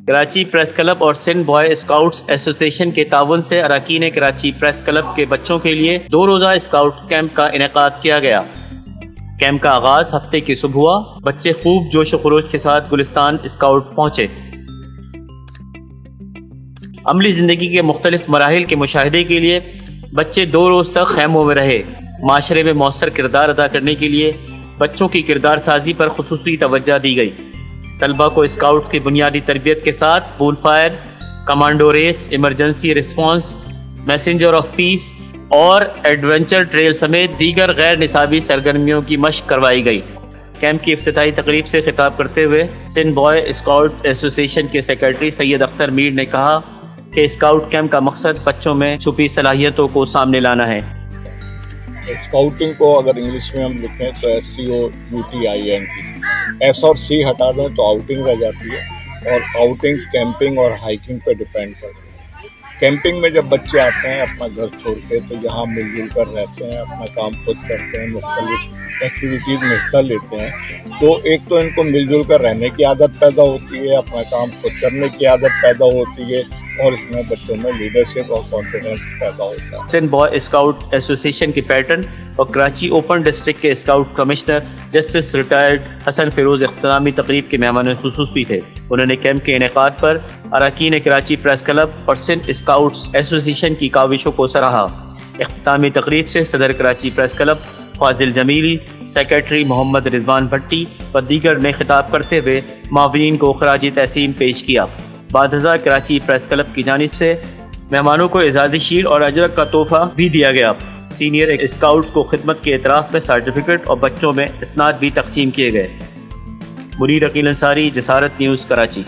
Karachi press club اور Sindh boy scouts ایسوسی ایشن کے تعاون سے اراکین کراچی پریس کلب کے بچوں کے لیے 2 روزہ اسکاؤٹ کیمپ کا انعقاد کیا گیا۔ کیمپ کا آغاز ہفتے کی صبح ہوا۔ بچے خوب جوش و خروش کے ساتھ گلستان اسکاؤٹ پہنچے۔ عملی زندگی کے مختلف مراحل کے مشاہدے کے لیے بچے 2 روز تک خیموں میں رہے۔ معاشرے میں مؤثر کردار ادا کرنے کے لیے بچوں کی کردار سازی پر خصوصی توجہ دی گئی۔ طلبہ کو اسکاؤٹس کی بنیادی تربیت کے ساتھ بول fire, commando race, emergency response, messenger of peace اور ایڈونچر ٹریل سمیت دیگر غیر نصابی سرگرمیوں کی مشق کروائی گئی۔ کیمپ کی افتتاحی تقریب سے خطاب کرتے ہوئے سندھ بوائے اسکاؤٹ ایسوسی ایشن کے سیکرٹری سید اختر میر نے کہا کہ اسکاؤٹ کیمپ کا مقصد بچوں میں چھپی صلاحیتوں کو سامنے لانا ہے۔ اسکاؤٹنگ کو اگر انگلش میں ہم لکھیں تو SCOUTING، ایس اور سی ہٹا دیں تو آؤٹنگ رہ جاتی ہے، اور آؤٹنگ کیمپنگ اور ہائکنگ پہ ڈیپینڈ کرتی ہے۔ کیمپنگ میں جب بچے آتے ہیں اپنا گھر چھوڑ کے تو یہاں مل جل کر رہتے ہیں، اپنا کام خود کرتے ہیں، مختلف ایکٹیویٹیز میں حصہ لیتے ہیں، تو ایک تو ان کو مل جل کر رہنے کی عادت پیدا ہوتی ہے، اپنا کام خود کرنے کی عادت پیدا ہوتی ہے، اور اس میں بچوں میں لیڈرشپ اور کانفیڈنس پیدا ہوتا ہے۔ سندھ بوائے اسکاؤٹ ایسوسی ایشن کے پیٹرن اور کراچی اوپن ڈسٹرکٹ کے اسکاؤٹ کمشنر جسٹس ریٹائرڈ حسن فیروز اختتامی تقریب کے مہمان خصوصی تھے۔ انہوں نے کیمپ کے انعقاد پر اراکین کراچی پریس کلب اور سندھ اسکاؤٹس ایسوسی ایشن کی کاوشوں کو سراہا۔ اختتامی تقریب سے صدر کراچی پریس کلب فاضل جمیلی، سیکرٹری محمد رضوان بھٹی و دیگر نے خطاب کرتے ہوئے معاونین کو خراج تحسین پیش کیا۔ بعد ازاں کراچی پریس کلب کی جانب سے مہمانوں کو اعزازی شیل اور اجرک کا تحفہ بھی دیا گیا۔ سینئر اسکاؤٹس کو خدمت کے اعتراف میں سرٹیفکیٹ اور بچوں میں اسناد بھی تقسیم کیے گئے۔ منیر عقیل انصاری، جسارت نیوز، کراچی۔